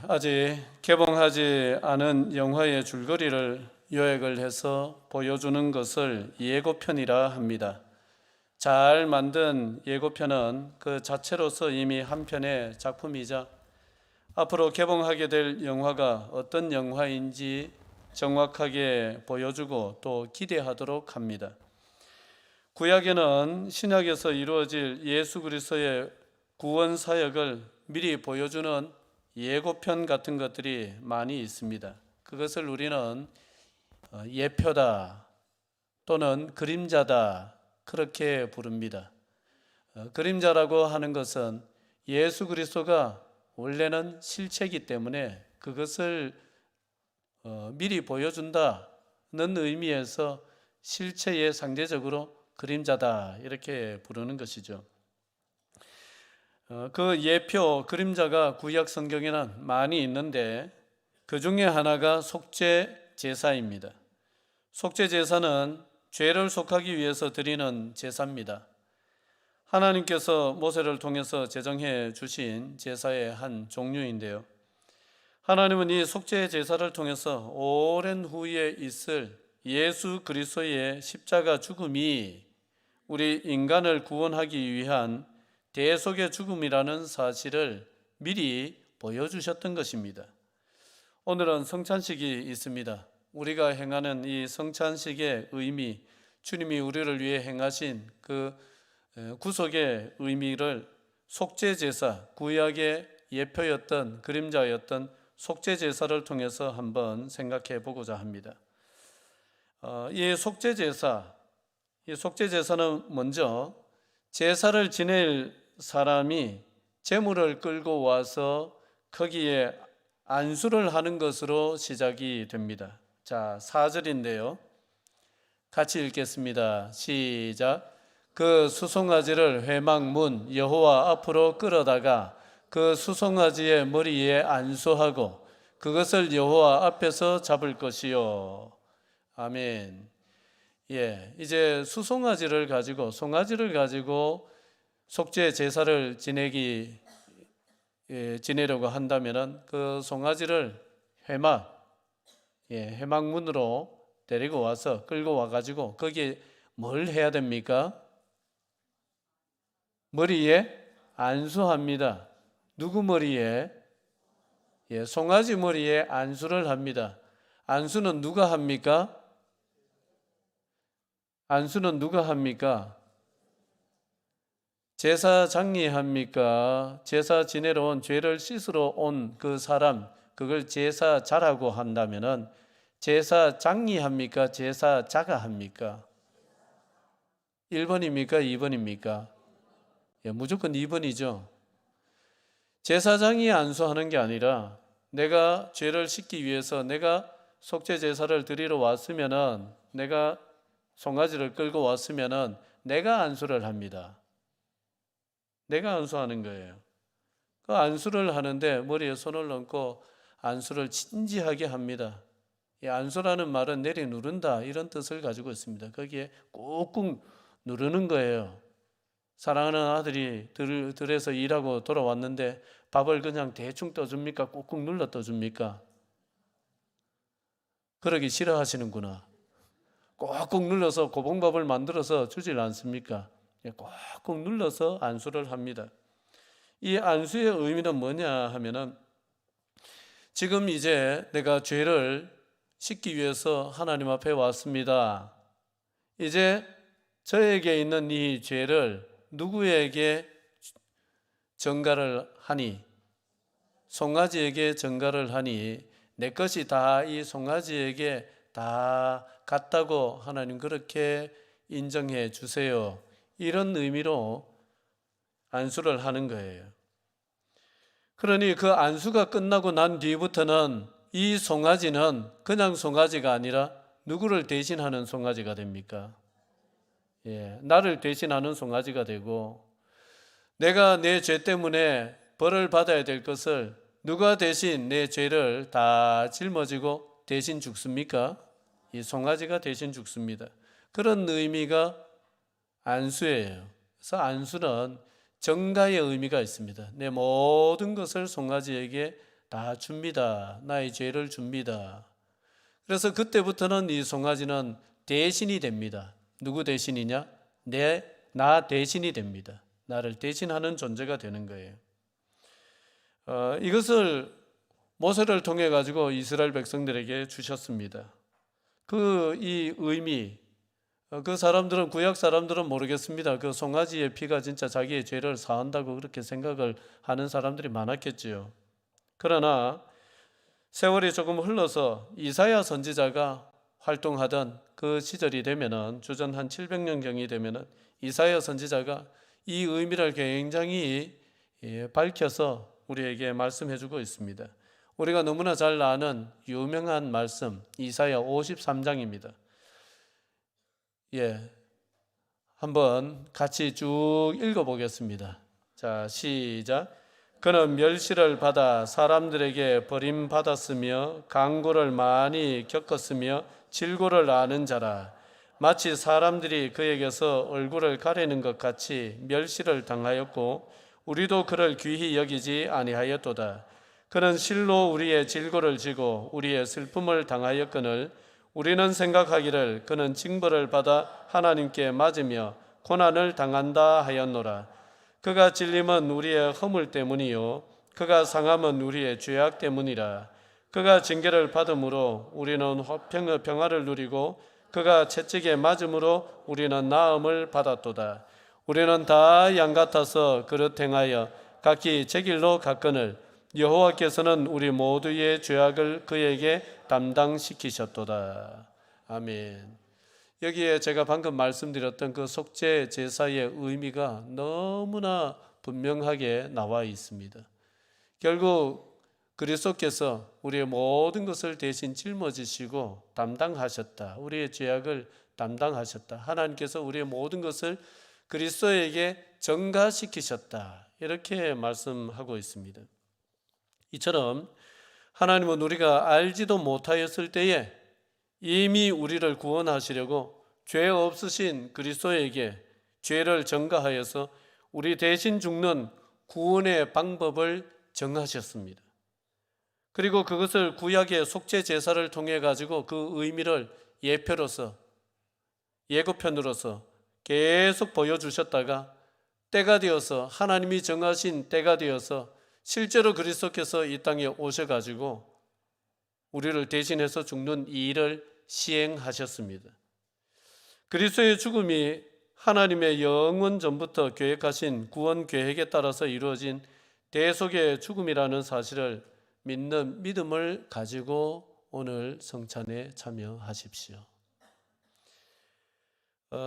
아직 개봉하지 않은 영화의 줄거리를 요약을 해서 보여주는 것을 예고편이라 합니다. 잘 만든 예고편은 그 자체로서 이미 한 편의 작품이자 앞으로 개봉하게 될 영화가 어떤 영화인지 정확하게 보여주고 또 기대하도록 합니다. 구약에는 신약에서 이루어질 예수 그리스도의 구원 사역을 미리 보여주는 예고편 같은 것들이 많이 있습니다. 그것을 우리는 예표다 또는 그림자다 그렇게 부릅니다. 그림자라고 하는 것은 예수 그리스도가 원래는 실체이기 때문에 그것을 미리 보여준다는 의미에서 실체의 상대적으로 그림자다 이렇게 부르는 것이죠. 그 예표 그림자가 구약 성경에는 많이 있는데 그 중에 하나가 속죄 제사입니다. 속죄 제사는 죄를 속하기 위해서 드리는 제사입니다. 하나님께서 모세를 통해서 제정해 주신 제사의 한 종류인데요. 하나님은 이 속죄 제사를 통해서 오랜 후에 있을 예수 그리스도의 십자가 죽음이 우리 인간을 구원하기 위한 대속의 죽음이라는 사실을 미리 보여주셨던 것입니다. 오늘은 성찬식이 있습니다. 우리가 행하는 이 성찬식의 의미, 주님이 우리를 위해 행하신 그 구속의 의미를 속죄제사, 구약의 예표였던 그림자였던 속죄제사를 통해서 한번 생각해 보고자 합니다. 이 속죄제사는 먼저 제사를 지낼 사람이 제물을 끌고 와서 거기에 안수를 하는 것으로 시작이 됩니다. 자, 4절인데요. 같이 읽겠습니다. 시작. 그 수송아지를 회막문 여호와 앞으로 끌어다가 그 수송아지의 머리에 안수하고 그것을 여호와 앞에서 잡을 것이요. 아멘. 이제 수송아지를 가지고 송아지를 가지고 속죄 제사를 지내려고 한다면은 그 송아지를 회막문으로 데리고 와서 끌고 와가지고 거기에 뭘 해야 됩니까? 머리에 안수합니다. 누구 머리에? 송아지 머리에 안수를 합니다. 안수는 누가 합니까? 안수는 누가 합니까? 제사장이 합니까? 제사 지내러 온 죄를 씻으러 온 그 사람, 그걸 제사자라고 한다면은 제사장이 합니까? 제사자가 합니까? 1번입니까? 2번입니까? 무조건 2번이죠. 제사장이 안수하는 게 아니라 내가 죄를 씻기 위해서 내가 속죄 제사를 드리러 왔으면은 내가 송아지를 끌고 왔으면은 내가 안수를 합니다. 내가 안수하는 거예요. 그 안수를 하는데 머리에 손을 얹고 안수를 진지하게 합니다. 이 안수라는 말은 내려누른다 이런 뜻을 가지고 있습니다. 거기에 꾹꾹 누르는 거예요. 사랑하는 아들이 들에서 일하고 돌아왔는데 밥을 그냥 대충 떠줍니까? 꾹꾹 눌러 떠줍니까? 그러기 싫어하시는구나. 꾹꾹 눌러서 고봉밥을 만들어서 주질 않습니까? 꾹꾹 눌러서 안수를 합니다. 이 안수의 의미는 뭐냐 하면은 지금 이제 내가 죄를 씻기 위해서 하나님 앞에 왔습니다. 이제 저에게 있는 이 죄를 누구에게 전가를 하니? 송아지에게 전가를 하니 내 것이 다 이 송아지에게 다 갔다고 하나님 그렇게 인정해 주세요. 이런 의미로 안수를 하는 거예요. 그러니 그 안수가 끝나고 난 뒤부터는 이 송아지는 그냥 송아지가 아니라 누구를 대신하는 송아지가 됩니까? 나를 대신하는 송아지가 되고 내가 내 죄 때문에 벌을 받아야 될 것을 누가 대신 내 죄를 다 짊어지고 대신 죽습니까? 이 송아지가 대신 죽습니다. 그런 의미가 안수예요. 그래서 안수는 전가의 의미가 있습니다. 내 모든 것을 송아지에게 다 줍니다. 나의 죄를 줍니다. 그래서 그때부터는 이 송아지는 대신이 됩니다. 누구 대신이냐? 나 대신이 됩니다. 나를 대신하는 존재가 되는 거예요. 이것을 모세를 통해 가지고 이스라엘 백성들에게 주셨습니다. 이 의미, 그 사람들은, 구약 사람들은 모르겠습니다. 그 송아지의 피가 진짜 자기의 죄를 사한다고 그렇게 생각을 하는 사람들이 많았겠지요. 그러나 세월이 조금 흘러서 이사야 선지자가 활동하던 그 시절이 되면은, 주전 한 700년경이 되면은 이사야 선지자가 이 의미를 굉장히 밝혀서 우리에게 말씀해 주고 있습니다. 우리가 너무나 잘 아는 유명한 말씀, 이사야 53장입니다. 한번 같이 쭉 읽어보겠습니다. 자, 시작. 그는 멸시를 받아 사람들에게 버림받았으며 강고를 많이 겪었으며 질고를 아는 자라. 마치 사람들이 그에게서 얼굴을 가리는 것 같이 멸시를 당하였고 우리도 그를 귀히 여기지 아니하였도다. 그는 실로 우리의 질고를 지고 우리의 슬픔을 당하였거늘 우리는 생각하기를 그는 징벌을 받아 하나님께 맞으며 고난을 당한다 하였노라. 그가 찔림은 우리의 허물 때문이요 그가 상함은 우리의 죄악 때문이라. 그가 징계를 받음으로 우리는 평화를 누리고 그가 채찍에 맞음으로 우리는 나음을 받았도다. 우리는 다 양 같아서 그릇 행하여 각기 제 길로 갔거늘 여호와께서는 우리 모두의 죄악을 그에게 담당시키셨도다. 아멘. 여기에 제가 방금 말씀드렸던 그 속죄 제사의 의미가 너무나 분명하게 나와 있습니다. 결국 그리스도께서 우리의 모든 것을 대신 짊어지시고 담당하셨다. 우리의 죄악을 담당하셨다. 하나님께서 우리의 모든 것을 그리스도에게 전가시키셨다. 이렇게 말씀하고 있습니다. 이처럼 하나님은 우리가 알지도 못하였을 때에 이미 우리를 구원하시려고 죄 없으신 그리스도에게 죄를 전가하여서 우리 대신 죽는 구원의 방법을 정하셨습니다. 그리고 그것을 구약의 속죄 제사를 통해 가지고 그 의미를 예표로서, 예고편으로서 계속 보여주셨다가 때가 되어서, 하나님이 정하신 때가 되어서 실제로 그리스도께서 이 땅에 오셔가지고 우리를 대신해서 죽는 이 일을 시행하셨습니다. 그리스도의 죽음이 하나님의 영원 전부터 계획하신 구원 계획에 따라서 이루어진 대속의 죽음이라는 사실을 믿는 믿음을 가지고 오늘 성찬에 참여하십시오.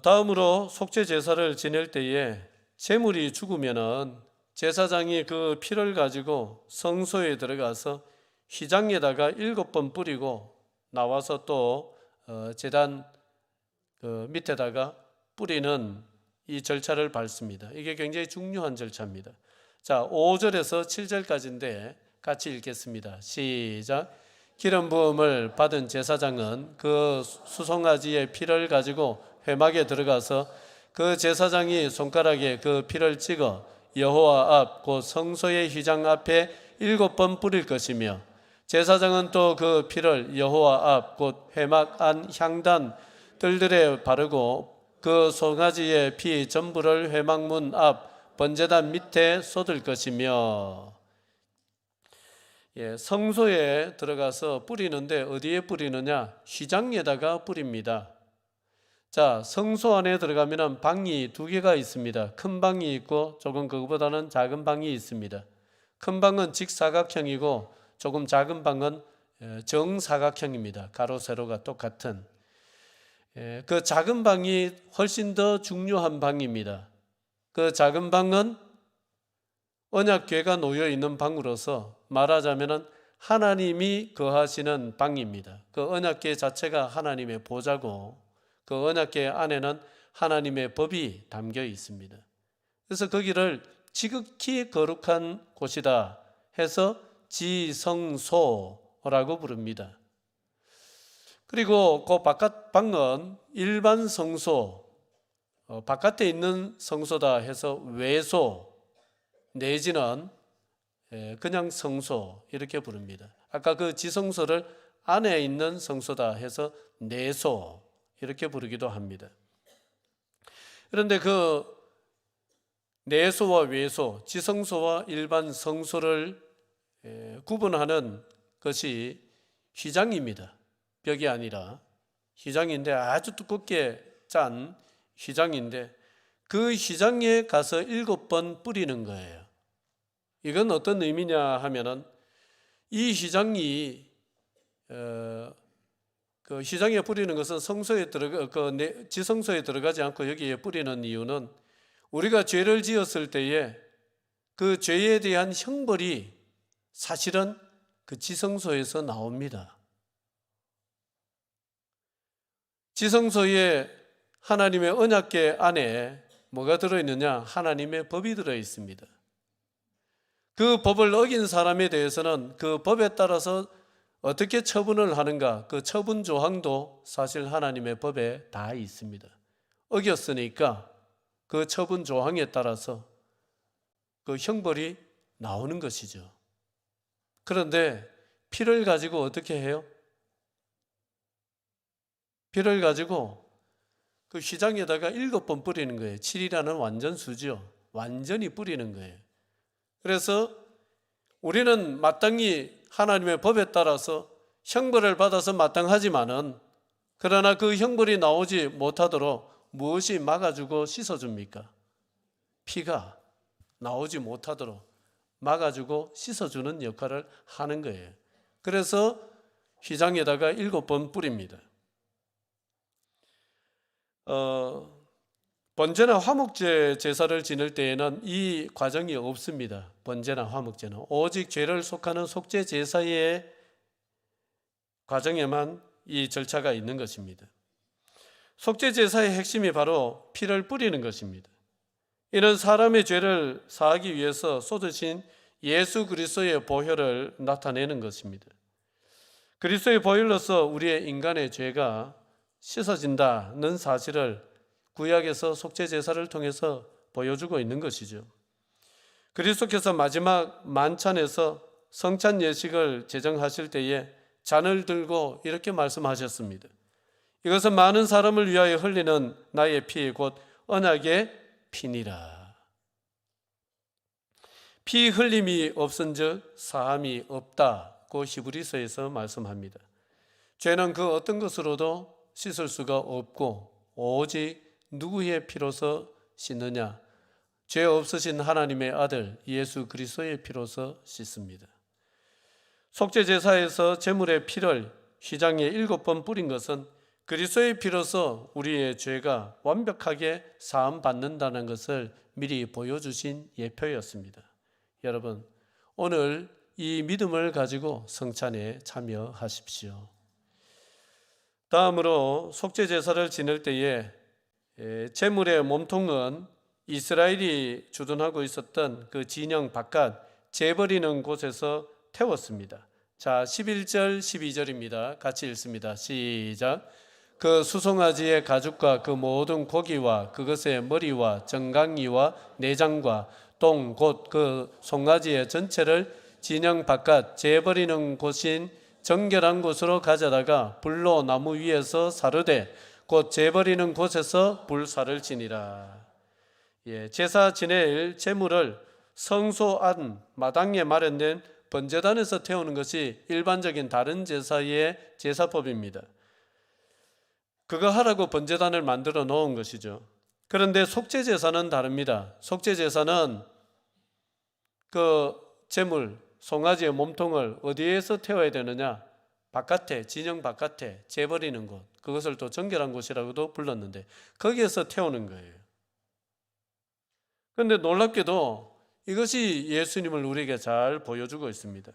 다음으로 속죄 제사를 지낼 때에 제물이 죽으면은 제사장이 그 피를 가지고 성소에 들어가서 휘장에다가 7번 뿌리고 나와서 또 제단 밑에다가 뿌리는 이 절차를 밟습니다. 이게 굉장히 중요한 절차입니다. 자, 5절에서 7절까지인데 같이 읽겠습니다. 시작. 기름 부음을 받은 제사장은 그 수송아지의 피를 가지고 회막에 들어가서 그 제사장이 손가락에 그 피를 찍어 여호와 앞 곧 성소의 휘장 앞에 7번 뿌릴 것이며 제사장은 또 그 피를 여호와 앞 곧 회막 안 향단 뜰들에 바르고 그 송아지의 피 전부를 회막문 앞 번제단 밑에 쏟을 것이며. 성소에 들어가서 뿌리는데 어디에 뿌리느냐? 휘장에다가 뿌립니다. 자, 성소 안에 들어가면 방이 2개가 있습니다. 큰 방이 있고 조금 그거보다는 작은 방이 있습니다. 큰 방은 직사각형이고 조금 작은 방은 정사각형입니다. 가로 세로가 똑같은. 그 작은 방이 훨씬 더 중요한 방입니다. 그 작은 방은 언약궤가 놓여 있는 방으로서 말하자면 하나님이 거하시는 방입니다. 그 언약궤 자체가 하나님의 보좌고 그 언약궤 안에는 하나님의 법이 담겨 있습니다. 그래서 거기를 지극히 거룩한 곳이다 해서 지성소라고 부릅니다. 그리고 그 바깥 방은 일반 성소, 바깥에 있는 성소다 해서 외소 내지는 그냥 성소 이렇게 부릅니다. 아까 그 지성소를 안에 있는 성소다 해서 내소 이렇게 부르기도 합니다. 그런데 그 내소와 외소, 지성소와 일반 성소를 구분하는 것이 휘장입니다. 벽이 아니라 휘장인데 아주 두껍게 짠 휘장인데 그 휘장에 가서 7번 뿌리는 거예요. 이건 어떤 의미냐 하면은 이 휘장이 그 휘장에 뿌리는 것은 성소에 지성소에 들어가지 않고 여기에 뿌리는 이유는 우리가 죄를 지었을 때에 그 죄에 대한 형벌이 사실은 그 지성소에서 나옵니다. 지성소에 하나님의 언약궤 안에 뭐가 들어있느냐? 하나님의 법이 들어있습니다. 그 법을 어긴 사람에 대해서는 그 법에 따라서 어떻게 처분을 하는가? 그 처분 조항도 사실 하나님의 법에 다 있습니다. 어겼으니까 그 처분 조항에 따라서 그 형벌이 나오는 것이죠. 그런데 피를 가지고 어떻게 해요? 피를 가지고 그 휘장에다가 7번 뿌리는 거예요. 7이라는 완전수죠. 완전히 뿌리는 거예요. 그래서 우리는 마땅히 하나님의 법에 따라서 형벌을 받아서 마땅하지만은 그러나 그 형벌이 나오지 못하도록 무엇이 막아주고 씻어줍니까? 피가 나오지 못하도록 막아주고 씻어주는 역할을 하는 거예요. 그래서 휘장에다가 7번 뿌립니다. 번제나 화목제 제사를 지낼 때에는 이 과정이 없습니다. 번제나 화목제는 오직 죄를 속하는 속죄 제사의 과정에만 이 절차가 있는 것입니다. 속죄 제사의 핵심이 바로 피를 뿌리는 것입니다. 이는 사람의 죄를 사하기 위해서 쏟으신 예수 그리스도의 보혈을 나타내는 것입니다. 그리스도의 보혈로서 우리의 인간의 죄가 씻어진다는 사실을 구약에서 속죄 제사를 통해서 보여주고 있는 것이죠. 그리스도께서 마지막 만찬에서 성찬 예식을 제정하실 때에 잔을 들고 이렇게 말씀하셨습니다. 이것은 많은 사람을 위하여 흘리는 나의 피 곧 언약의 피니라. 피 흘림이 없은즉 사함이 없다고 히브리서에서 말씀합니다. 죄는 그 어떤 것으로도 씻을 수가 없고 오직 누구의 피로서 씻느냐? 죄 없으신 하나님의 아들 예수 그리스도의 피로서 씻습니다. 속죄 제사에서 제물의 피를 휘장에 7번 뿌린 것은 그리스도의 피로서 우리의 죄가 완벽하게 사함 받는다는 것을 미리 보여주신 예표였습니다. 여러분, 오늘 이 믿음을 가지고 성찬에 참여하십시오. 다음으로 속죄 제사를 지낼 때에 제물의 몸통은 이스라엘이 주둔하고 있었던 그 진영 바깥 재버리는 곳에서 태웠습니다. 자, 11절 12절입니다. 같이 읽습니다. 시작. 그 수송아지의 가죽과 그 모든 고기와 그것의 머리와 정강이와 내장과 똥 곧 그 송아지의 전체를 진영 바깥 재버리는 곳인 정결한 곳으로 가져다가 불로 나무 위에서 사르되 곧 재버리는 곳에서 불사를 지니라. 제사 지낼 제물을 성소 안 마당에 마련된 번제단에서 태우는 것이 일반적인 다른 제사의 제사법입니다. 그거 하라고 번제단을 만들어 놓은 것이죠. 그런데 속죄 제사는 다릅니다. 속죄 제사는 그 제물 송아지의 몸통을 어디에서 태워야 되느냐? 바깥에, 진영 바깥에 재버리는 곳, 그것을 또 정결한 곳이라고도 불렀는데 거기에서 태우는 거예요. 그런데 놀랍게도 이것이 예수님을 우리에게 잘 보여주고 있습니다.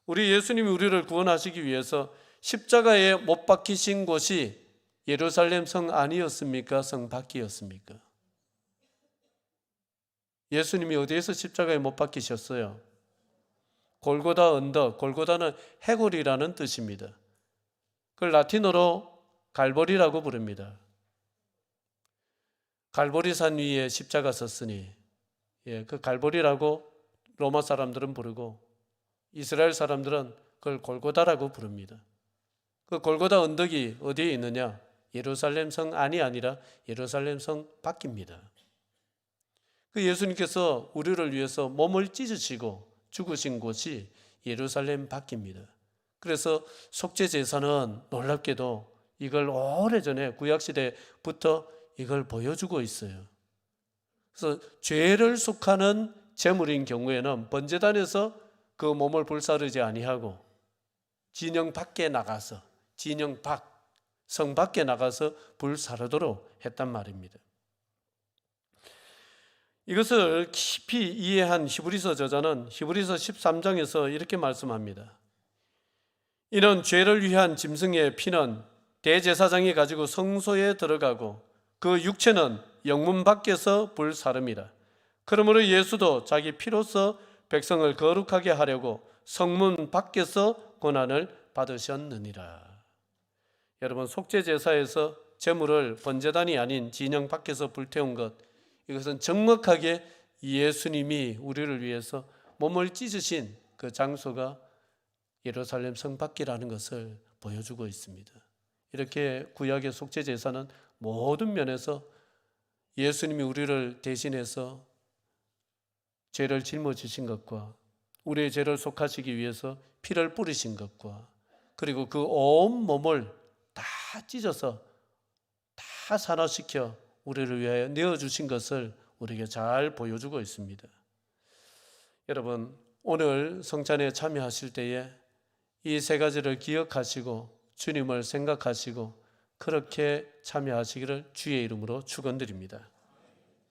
우리 예수님이 우리를 구원하시기 위해서 십자가에 못 박히신 곳이 예루살렘 성 안이었습니까? 성 밖이었습니까? 예수님이 어디에서 십자가에 못 박히셨어요? 골고다 언덕, 골고다는 해골이라는 뜻입니다. 그걸 라틴어로 갈보리라고 부릅니다. 갈보리산 위에 십자가 섰으니, 그 갈보리라고 로마 사람들은 부르고 이스라엘 사람들은 그걸 골고다라고 부릅니다. 그 골고다 언덕이 어디에 있느냐? 예루살렘 성 안이 아니라 예루살렘 성 밖입니다. 그 예수님께서 우리를 위해서 몸을 찢으시고 죽으신 곳이 예루살렘 밖입니다. 그래서 속죄제사는 놀랍게도 이걸 오래전에 구약시대부터 이걸 보여주고 있어요. 그래서 죄를 속하는 제물인 경우에는 번제단에서 그 몸을 불사르지 아니하고 진영 밖에 나가서 진영 밖, 성 밖에 나가서 불사르도록 했단 말입니다. 이것을 깊이 이해한 히브리서 저자는 히브리서 13장에서 이렇게 말씀합니다. 이는 죄를 위한 짐승의 피는 대제사장이 가지고 성소에 들어가고 그 육체는 영문 밖에서 불사름이라. 그러므로 예수도 자기 피로서 백성을 거룩하게 하려고 성문 밖에서 고난을 받으셨느니라. 여러분, 속죄제사에서 제물을 번제단이 아닌 진영 밖에서 불태운 것, 이것은 정확하게 예수님이 우리를 위해서 몸을 찢으신 그 장소가 예루살렘 성 밖이라는 것을 보여주고 있습니다. 이렇게 구약의 속죄제사는 모든 면에서 예수님이 우리를 대신해서 죄를 짊어지신 것과 우리의 죄를 속하시기 위해서 피를 뿌리신 것과 그리고 그 온 몸을 다 찢어서 다 산화시켜 우리를 위하여 내어주신 것을 우리에게 잘 보여주고 있습니다. 여러분, 오늘 성찬에 참여하실 때에 이 세 가지를 기억하시고 주님을 생각하시고 그렇게 참여하시기를 주의 이름으로 축원드립니다.